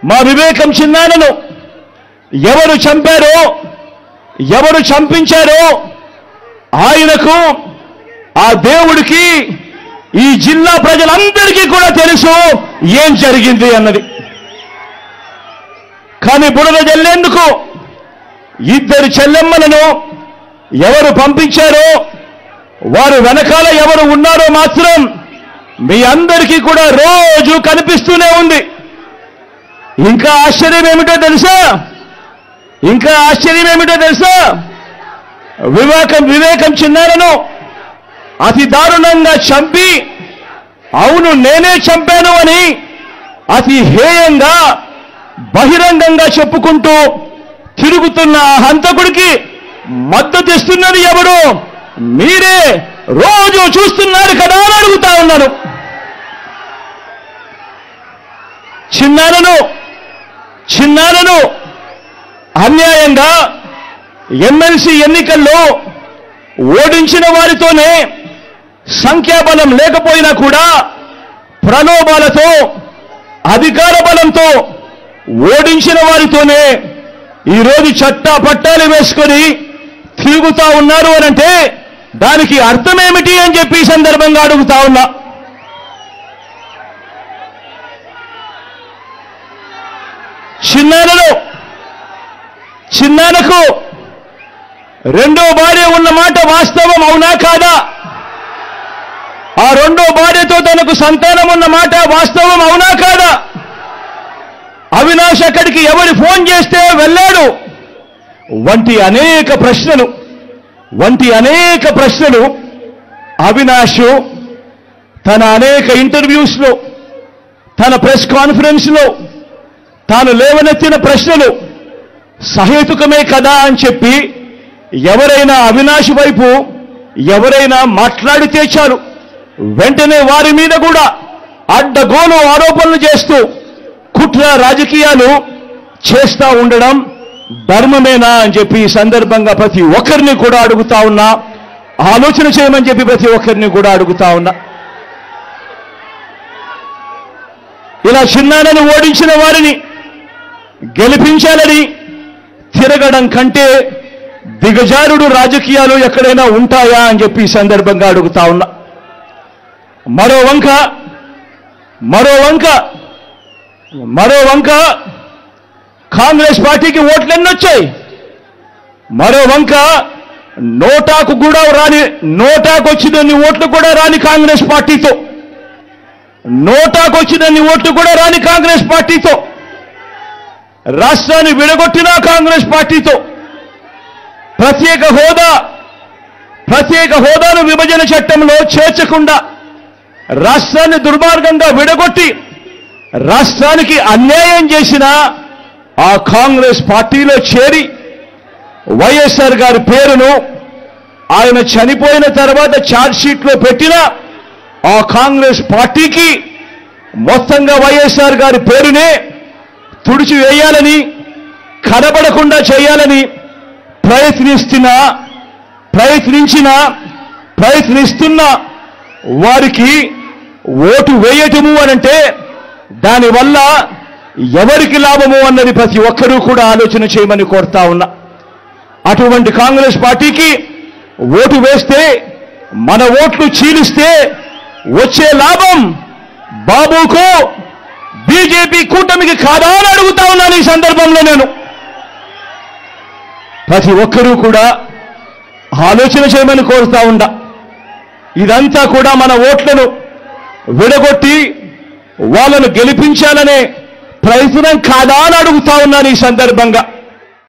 మా వివేకం చిన్నానను ఎవరు చంపారో, ఎవరు చంపించారో ఆయనకు, ఆ దేవుడికి, ఈ జిల్లా ప్రజలందరికీ కూడా తెలుసు ఏం జరిగింది అన్నది. కానీ బురద జల్లేందుకు ఇద్దరు చెల్లెమ్మలను ఎవరు పంపించారో, వారు వెనకాల ఎవరు ఉన్నారో మాత్రం మీ అందరికీ కూడా రోజు కనిపిస్తూనే ఉంది. ఇంకా ఆశ్చర్యం ఏమిటో తెలుసా? వివేకం చిన్నారను అతి దారుణంగా చంపి, అవును నేనే చంపాను అని అతి హేయంగా బహిరంగంగా చెప్పుకుంటూ తిరుగుతున్న హంతకుడికి మద్దతు ఇస్తున్నది ఎవరు? మీరే రోజు చూస్తున్నారు కదా అని అడుగుతా ఉన్నాను. చిన్నారను అన్యాయంగా ఎమ్మెల్సీ ఎన్నికల్లో ఓడించిన వారితోనే, సంఖ్యాబలం లేకపోయినా కూడా ప్రలోభాలతో, అధికార బలంతో ఓడించిన వారితోనే ఈరోజు చట్టా పట్టాలు వేసుకొని తిరుగుతా ఉన్నారు అనంటే దానికి అర్థమేమిటి అని చెప్పి ఈ సందర్భంగా అడుగుతా ఉన్నా. చిన్నానకు రెండో భార్య ఉన్న మాట వాస్తవం అవునా కాదా? ఆ రెండో భార్యతో తనకు సంతానం ఉన్న మాట వాస్తవం అవునా కాదా? అవినాష్ అక్కడికి ఎవరు ఫోన్ చేస్తే వెళ్ళాడు వంటి అనేక ప్రశ్నలు అవినాష్ తన అనేక ఇంటర్వ్యూస్లో, తన ప్రెస్ కాన్ఫరెన్స్లో తాను లేవనెత్తిన ప్రశ్నలు సహేతుకమే కదా అని చెప్పి ఎవరైనా అవినాష్ వైపు ఎవరైనా మాట్లాడితే చాలు వెంటనే వారి మీద కూడా అడ్డగోలు ఆరోపణలు చేస్తూ కుట్ర రాజకీయాలు చేస్తా ఉండడం ధర్మమేనా అని చెప్పి ఈ సందర్భంగా ప్రతి ఒక్కరిని కూడా అడుగుతా ఉన్నా. ఆలోచన చేయమని చెప్పి ప్రతి ఒక్కరిని కూడా అడుగుతా ఉన్నా. ఇలా చిన్నానని ఓడించిన వారిని గెలిపించాలని తిరగడం కంటే దిగజారుడు రాజకీయాలు ఎక్కడైనా ఉంటాయా అని చెప్పి ఈ సందర్భంగా అడుగుతా ఉన్నా. మరో వంక కాంగ్రెస్ పార్టీకి ఓట్లు ఎన్నొచ్చాయి. మరో వంక నోటాకు వచ్చినన్ని ఓట్లు కూడా రాని కాంగ్రెస్ పార్టీతో, రాష్ట్రాన్ని విడగొట్టిన కాంగ్రెస్ పార్టీతో, ప్రత్యేక హోదాను విభజన చట్టంలో చేర్చకుండా రాష్ట్రాన్ని దుర్మార్గంగా విడగొట్టి రాష్ట్రానికి అన్యాయం చేసిన ఆ కాంగ్రెస్ పార్టీలో చేరి వైఎస్ఆర్ గారి పేరును ఆయన చనిపోయిన తర్వాత ఛార్జ్ షీట్లో పెట్టిన ఆ కాంగ్రెస్ పార్టీకి మొత్తంగా వైఎస్ఆర్ గారి పేరునే తుడిచివేయాలని, కనబడకుండా చేయాలని ప్రయత్నిస్తున్న వారికి ఓటు వేయటము అనంటే దానివల్ల ఎవరికి లాభము అన్నది ప్రతి ఒక్కరూ కూడా ఆలోచన చేయమని కోరుతా ఉన్నా. అటువంటి కాంగ్రెస్ పార్టీకి ఓటు వేస్తే, మన ఓట్లు చీలిస్తే వచ్చే లాభం బాబుకు, బీజేపీ కూటమికి కాదా అని అడుగుతా ఉన్నాను. ఈ సందర్భంలో నేను ప్రతి ఒక్కరూ కూడా ఆలోచన చేయమని కోరుతా ఉన్నా. ఇదంతా కూడా మన ఓట్లను విడగొట్టి వాళ్ళను గెలిపించాలనే ప్రయత్నం కాదా అని అడుగుతా ఉన్నాను ఈ సందర్భంగా.